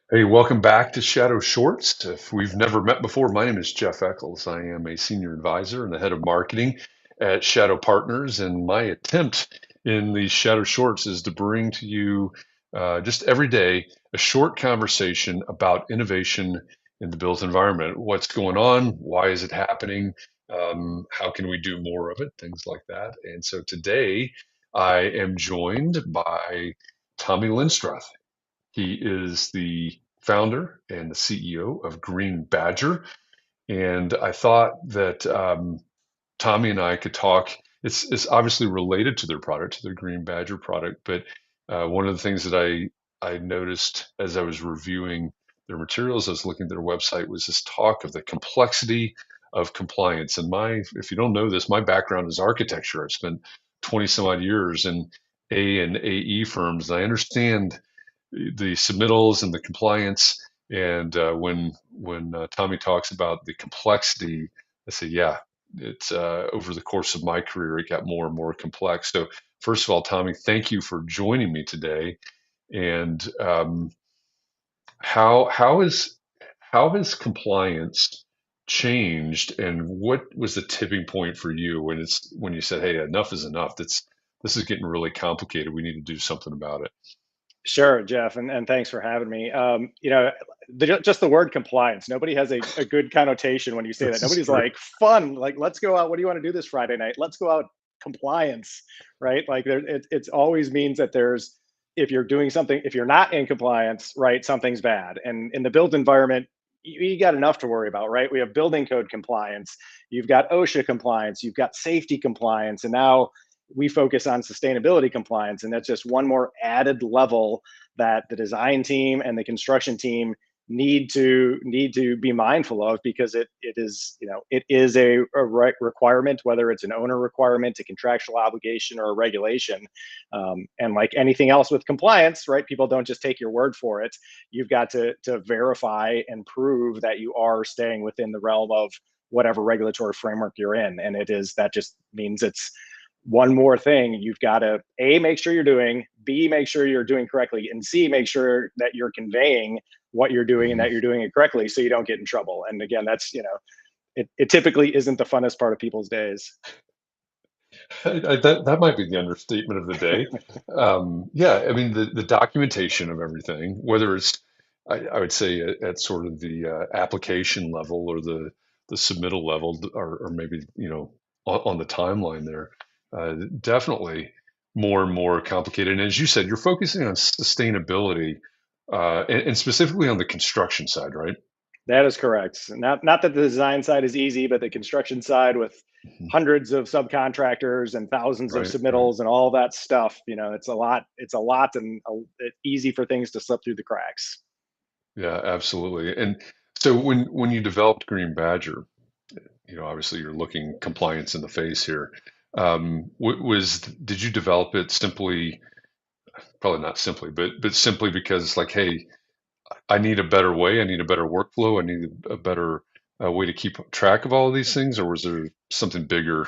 Hey, welcome back to Shadow Shorts. If we've never met before, my name is Jeff Echols. I am a senior advisor and the head of marketing at Shadow Partners. And my attempt in these Shadow Shorts is to bring to you just every day a short conversation about innovation in the built environment. What's going on? Why is it happening? How can we do more of it? Things like that. And so today I am joined by Tommy Linstroth. He is the founder and the CEO of Green Badger. And I thought that Tommy and I could talk. It's obviously related to their product, to their Green Badger product. But one of the things that I noticed as I was reviewing their materials, I was looking at their website, was this talk of the complexity of compliance. And if you don't know this, my background is architecture. I've spent 20 some odd years in A and AE firms. And I understand the submittals and the compliance. And when Tommy talks about the complexity, I say, yeah, it's over the course of my career, it got more and more complex. So first of all, Tommy, thank you for joining me today. And how how has compliance changed, and what was the tipping point for you when you said, "Hey, enough is enough. This is getting really complicated. We need to do something about it." Sure, Jeff, and thanks for having me. Just the word compliance, nobody has a good connotation when you say that. This is Nobody's true. like, fun, like, let's go out. What do you want to do this Friday night? Let's go out. Compliance, right? Like, it always means that if you're doing something, if you're not in compliance, right, something's bad. And in the built environment, you got enough to worry about, right? We have building code compliance, you've got OSHA compliance, you've got safety compliance, and now we focus on sustainability compliance, and that's just one more added level that the design team and the construction team need to be mindful of, because it is a requirement, whether it's an owner requirement, a contractual obligation, or a regulation. And like anything else with compliance, right, people don't just take your word for it. You've got to verify and prove that you are staying within the realm of whatever regulatory framework you're in. And that just means it's one more thing you've got to A, make sure you're doing, B, make sure you're doing correctly, and C, make sure that you're conveying what you're doing and Mhm. that you're doing it correctly so you don't get in trouble. And again, it typically isn't the funnest part of people's days. That might be the understatement of the day. Yeah, I mean the documentation of everything, whether it's I would say at sort of the application level or the submittal level, or maybe on the timeline there, definitely more and more complicated. And as you said, you're focusing on sustainability and specifically on the construction side, right? That is correct. Not that the design side is easy, but the construction side with Mhm. hundreds of subcontractors and thousands of Right, right. submittals and all that stuff, it's a lot. It's a lot, and it's easy for things to slip through the cracks. Yeah, absolutely. And so when you developed Green Badger, obviously you're looking compliance in the face here. Did you develop it simply, probably not simply, but simply because it's like, hey, I need a better way, I need a better workflow, I need a better way to keep track of all of these things, or was there something bigger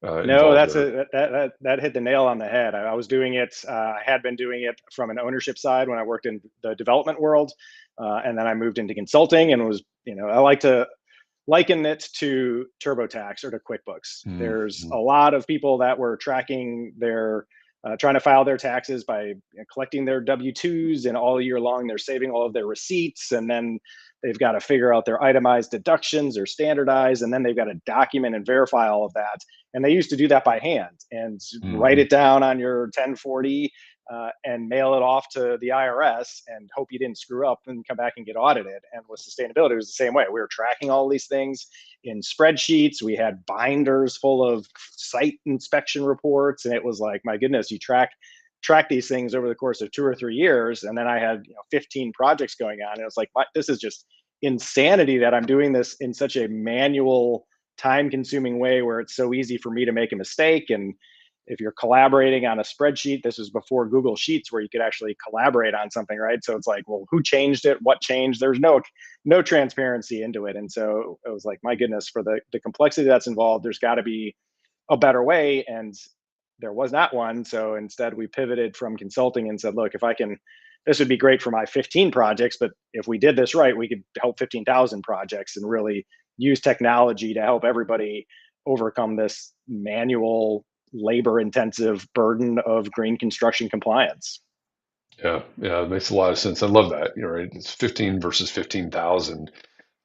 No, involved that's there? a that hit the nail on the head. I was doing it. I had been doing it from an ownership side when I worked in the development world, and then I moved into consulting, and I like to liken it to TurboTax or to QuickBooks. There's Mm-hmm. a lot of people that were tracking trying to file their taxes by collecting their W-2s, and all year long they're saving all of their receipts, and then they've got to figure out their itemized deductions or standardized, and then they've got to document and verify all of that. And they used to do that by hand and write Mm-hmm. it down on your 1040, and mail it off to the IRS and hope you didn't screw up and come back and get audited. And with sustainability, it was the same way. We were tracking all these things in spreadsheets. We had binders full of site inspection reports, and it was like, my goodness, you track these things over the course of 2 or 3 years. And then I had 15 projects going on, and it was like, this is just insanity that I'm doing this in such a manual, time consuming way where it's so easy for me to make a mistake. And if you're collaborating on a spreadsheet, this was before Google Sheets where you could actually collaborate on something, right? So it's like, well, who changed it? What changed? There's no transparency into it. And so it was like, my goodness, for the complexity that's involved, there's got to be a better way. And there was not one. So instead we pivoted from consulting and said, look, this would be great for my 15 projects, but if we did this right, we could help 15,000 projects and really use technology to help everybody overcome this manual, labor intensive burden of green construction compliance. Yeah, yeah, it makes a lot of sense. I love that. Right? It's 15 versus 15,000.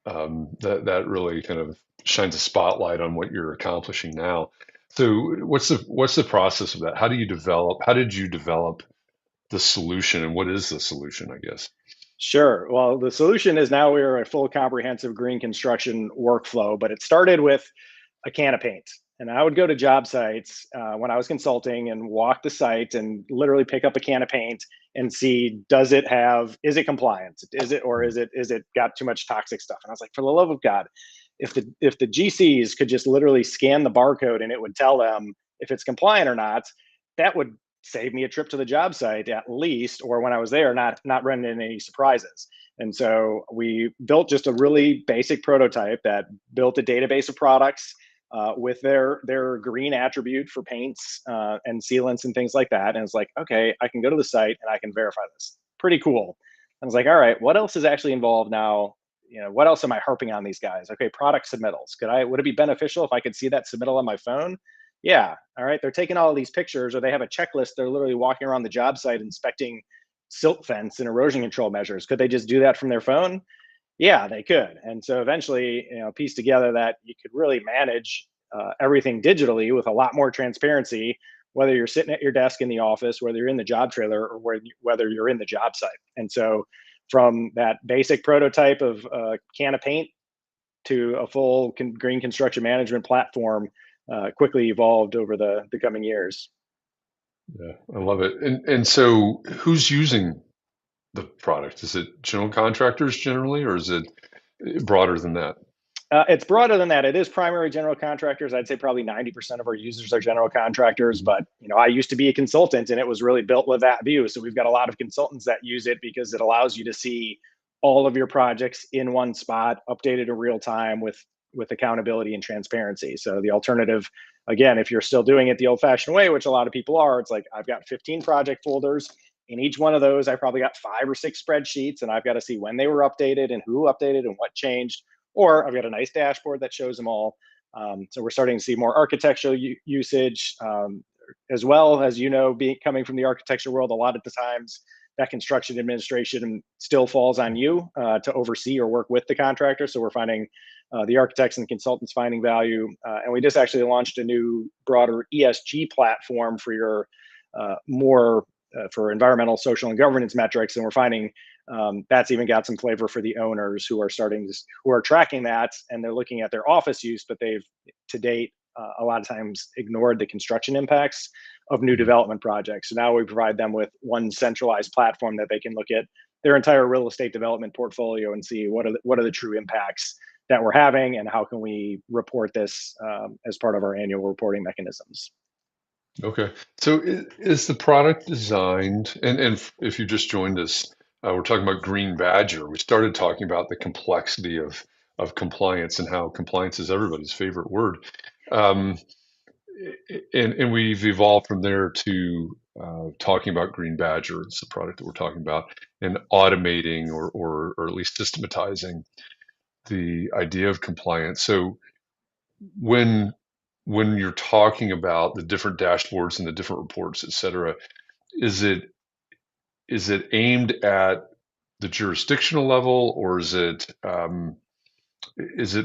That really kind of shines a spotlight on what you're accomplishing now. So what's the process of that? How do you develop? How did you develop the solution, and what is the solution, I guess? Sure. Well, the solution is now we're a full comprehensive green construction workflow, but it started with a can of paint. And I would go to job sites when I was consulting and walk the site and literally pick up a can of paint and see, is it compliant? Is it got too much toxic stuff? And I was like, for the love of God, if the GCs could just literally scan the barcode and it would tell them if it's compliant or not, that would save me a trip to the job site at least, or when I was there, not running into any surprises. And so we built just a really basic prototype that built a database of products with their green attribute for paints and sealants and things like that. And it's like, okay, I can go to the site and I can verify this. Pretty cool. I was like, all right, what else is actually involved now? What else am I harping on these guys? Okay, product submittals. Would it be beneficial if I could see that submittal on my phone? Yeah. All right. They're taking all of these pictures, or they have a checklist. They're literally walking around the job site inspecting silt fence and erosion control measures. Could they just do that from their phone? Yeah, they could. And so eventually, piece together that you could really manage everything digitally with a lot more transparency, whether you're sitting at your desk in the office, whether you're in the job trailer, or whether you're in the job site. And so, from that basic prototype of a can of paint to a full green construction management platform, quickly evolved over the coming years. Yeah, I love it. And so who's using the product? Is it general contractors generally, or is it broader than that? It's broader than that. It is primary general contractors. I'd say probably 90% of our users are general contractors. Mhm. But I used to be a consultant, and it was really built with that view. So we've got a lot of consultants that use it because it allows you to see all of your projects in one spot, updated in real time with accountability and transparency. So the alternative, again, if you're still doing it the old-fashioned way, which a lot of people are, it's like I've got 15 project folders. In each one of those, I probably got 5 or 6 spreadsheets, and I've got to see when they were updated and who updated and what changed, or I've got a nice dashboard that shows them all. So we're starting to see more architectural usage, as well as coming from the architecture world. A lot of the times, that construction administration still falls on you to oversee or work with the contractor. So we're finding the architects and consultants finding value, and we just actually launched a new, broader ESG platform for your more for environmental, social, and governance metrics, and we're finding that's even got some flavor for the owners who are tracking that, and they're looking at their office use, but they've to date a lot of times ignored the construction impacts of new Mhm. development projects. So now we provide them with one centralized platform that they can look at their entire real estate development portfolio and see what are the true impacts that we're having, and how can we report this as part of our annual reporting mechanisms. Okay. So is the product designed, and if you just joined us, we're talking about Green Badger. We started talking about the complexity of compliance and how compliance is everybody's favorite word. Um, and we've evolved from there to talking about Green Badger. It's the product that we're talking about, and automating or at least systematizing the idea of compliance. So when when you're talking about the different dashboards and the different reports, et cetera, is it aimed at the jurisdictional level, or is it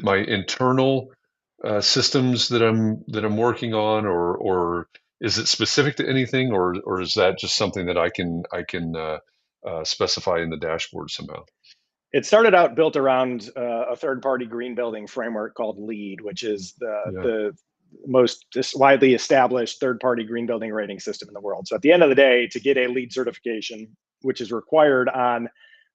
my internal systems that I'm working on, or is it specific to anything, or is that just something that I can specify in the dashboard somehow? It started out built around a third-party green building framework called LEED, which is Yeah. the most widely established third-party green building rating system in the world. So at the end of the day, to get a LEED certification, which is required on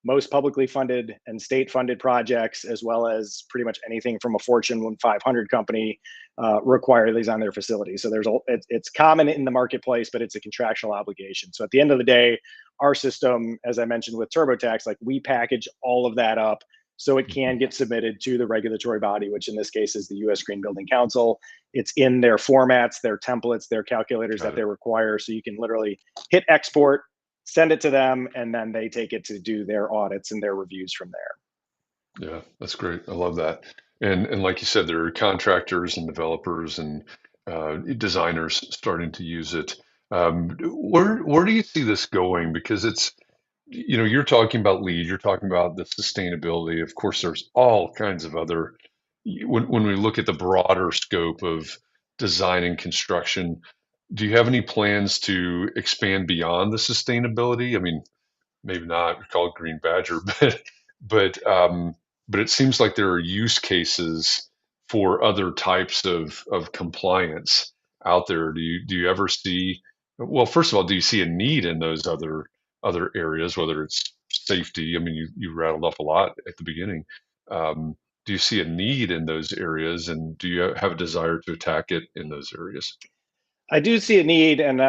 most publicly funded and state-funded projects, as well as pretty much anything from a Fortune 500 company, require these on their facilities. So it's common in the marketplace, but it's a contractual obligation. So at the end of the day, our system, as I mentioned with TurboTax, like we package all of that up so it Mhm. can get submitted to the regulatory body, which in this case is the U.S. Green Building Council. It's in their formats, their templates, their calculators that Got they it. require. So you can literally hit export, send it to them, and then they take it to do their audits and their reviews from there. Yeah, that's great. I love that. And like you said, there are contractors and developers and designers starting to use it. Where do you see this going? Because it's, you're talking about lead, you're talking about the sustainability. Of course, there's all kinds of other, when we look at the broader scope of design and construction, do you have any plans to expand beyond the sustainability? I mean, maybe not call it Green Badger, but but it seems like there are use cases for other types of compliance out there. Do you ever see? Well, first of all, do you see a need in those other areas, whether it's safety? I mean, you rattled off a lot at the beginning. Do you see a need in those areas, and do you have a desire to attack it in those areas? I do see a need, and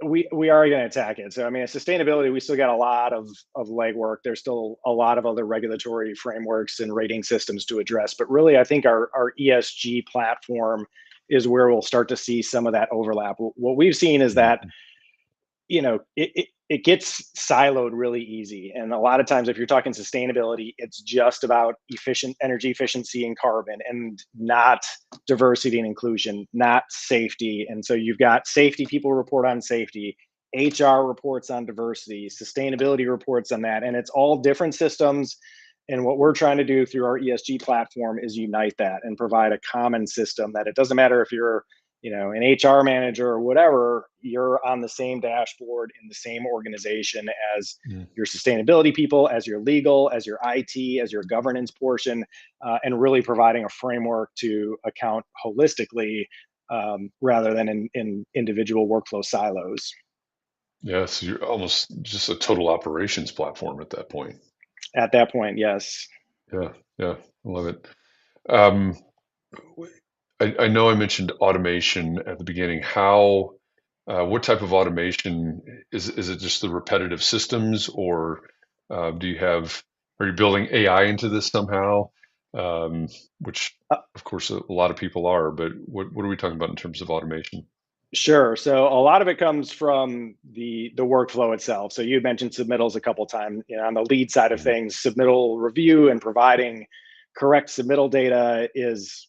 we are going to attack it. So, I mean, sustainability, we still got a lot of legwork. There's still a lot of other regulatory frameworks and rating systems to address. But really, I think our ESG platform is where we'll start to see some of that overlap. What we've seen is that Mhm. it gets siloed really easy, and a lot of times if you're talking sustainability, it's just about efficient energy efficiency and carbon, and not diversity and inclusion, not safety. And so you've got safety people report on safety, HR reports on diversity, sustainability reports on that, and it's all different systems. And what we're trying to do through our ESG platform is unite that and provide a common system that it doesn't matter if you're an HR manager or whatever, you're on the same dashboard in the same organization as Mm. your sustainability people, as your legal, as your IT, as your governance portion, and really providing a framework to account holistically, rather than in individual workflow silos. Yeah, so you're almost just a total operations platform at that point. At that point, yes. Yeah, yeah, I love it. Um, I know I mentioned automation at the beginning. What type of automation is it just the repetitive systems, or are you building AI into this somehow? Um, which, Uh, of course, a lot of people are, but what are we talking about in terms of automation? Sure. So a lot of it comes from the workflow itself. So you mentioned submittals a couple times. On the lead side of Mhm. things, submittal review and providing correct submittal data is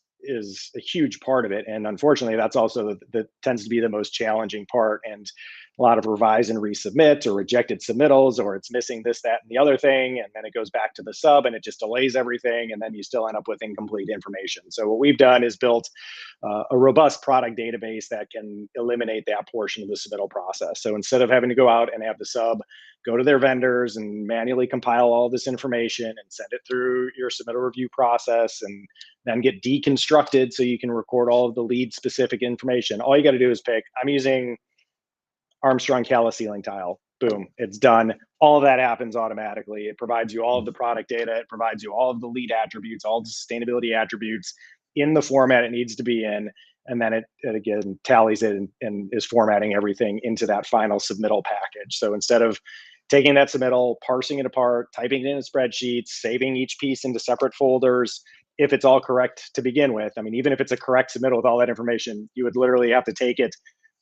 a huge part of it. And unfortunately, that's also that tends to be the most challenging part. And a lot of revise and resubmit or rejected submittals, or it's missing this, that, and the other thing, and then it goes back to the sub and it just delays everything, and then you still end up with incomplete information. So what we've done is built a robust product database that can eliminate that portion of the submittal process. So instead of having to go out and have the sub go to their vendors and manually compile all this information and send it through your submittal review process and then get deconstructed so you can record all of the lead specific information, all you got to do is pick, I'm using Armstrong Calla ceiling tile. Boom, it's done. All of that happens automatically. It provides you all of the product data. It provides you all of the lead attributes, all the sustainability attributes in the format it needs to be in. And then it again tallies it and is formatting everything into that final submittal package. So instead of taking that submittal, parsing it apart, typing it in a spreadsheet, saving each piece into separate folders, if it's all correct to begin with, I mean, even if it's a correct submittal with all that information, you would literally have to take it.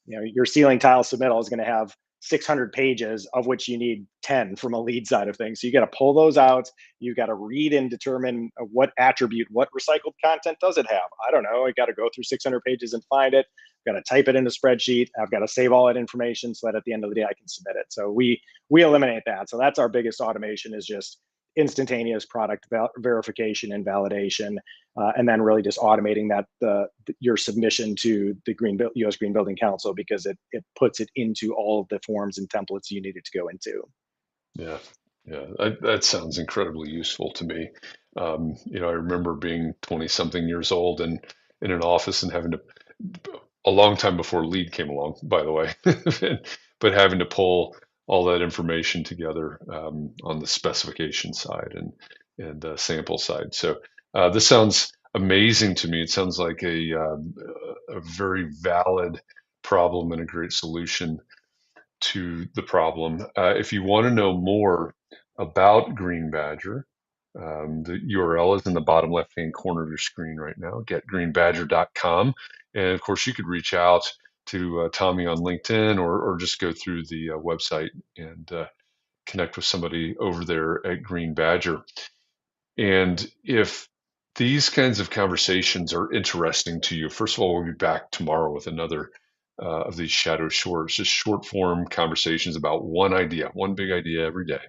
Your ceiling tile submittal is going to have 600 pages, of which you need 10 from a lead side of things. So you got to pull those out. You got to read and determine what attribute, what recycled content does it have. I don't know. I got to go through 600 pages and find it. I've got to type it in a spreadsheet. I've got to save all that information so that at the end of the day I can submit it. So we eliminate that. So that's our biggest automation, is just instantaneous product verification and validation, and then really just automating that your submission to the U.S. Green Building Council, because it puts it into all of the forms and templates you need it to go into. Yeah, yeah, that sounds incredibly useful to me. I remember being 20 something years old and in an office and having to, a long time before Lead came along, by the way, but having to pull all that information together on the specification side and sample side. So this sounds amazing to me. It sounds like a very valid problem and a great solution to the problem. If you want to know more about Green Badger, the URL is in the bottom left-hand corner of your screen right now, getgreenbadger.com. And of course, you could reach out to Tommy on LinkedIn, or just go through the website and connect with somebody over there at Green Badger. And if these kinds of conversations are interesting to you, first of all, we'll be back tomorrow with another of these shadow shorts, just short form conversations about one idea, one big idea every day.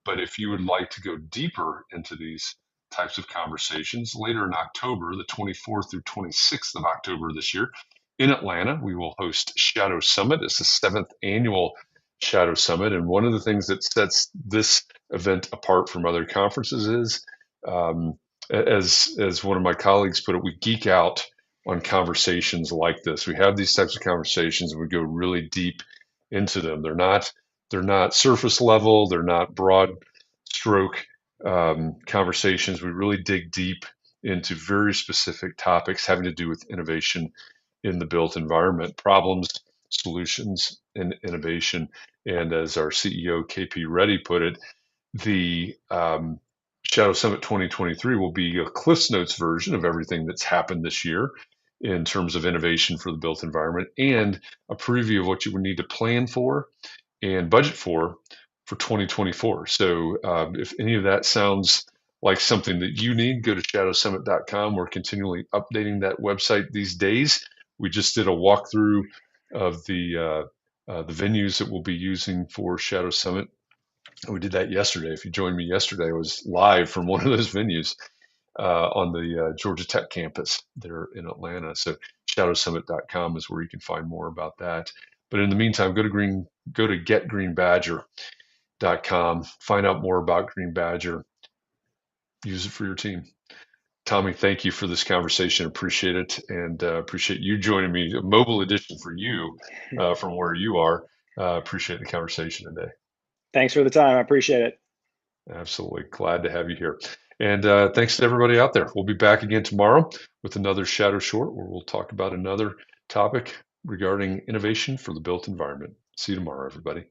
But if you would like to go deeper into these types of conversations, later in October, the 24th through 26th of October this year, in Atlanta, we will host Shadow Summit. It's the seventh annual Shadow Summit. And one of the things that sets this event apart from other conferences is, um, as one of my colleagues put it, we geek out on conversations like this. We have these types of conversations and we go really deep into them. They're not surface level. They're not broad stroke conversations. We really dig deep into very specific topics having to do with innovation in the built environment, problems, solutions, and innovation. And as our CEO, KP Reddy, put it, the Shadow Summit 2023 will be a Cliffs Notes version of everything that's happened this year in terms of innovation for the built environment, and a preview of what you would need to plan for and budget for 2024. So if any of that sounds like something that you need, go to shadowsummit.com. We're continually updating that website these days. We just did a walkthrough of the venues that we'll be using for Shadow Summit. We did that yesterday. If you joined me yesterday, I was live from one of those venues on the Georgia Tech campus there in Atlanta. So shadowsummit.com is where you can find more about that. But in the meantime, go to getgreenbadger.com, find out more about Green Badger, use it for your team. Tommy, thank you for this conversation. Appreciate it, and appreciate you joining me. A mobile edition for you from where you are. Appreciate the conversation today. Thanks for the time. I appreciate it. Absolutely. Glad to have you here. And thanks to everybody out there. We'll be back again tomorrow with another Shadow Short where we'll talk about another topic regarding innovation for the built environment. See you tomorrow, everybody.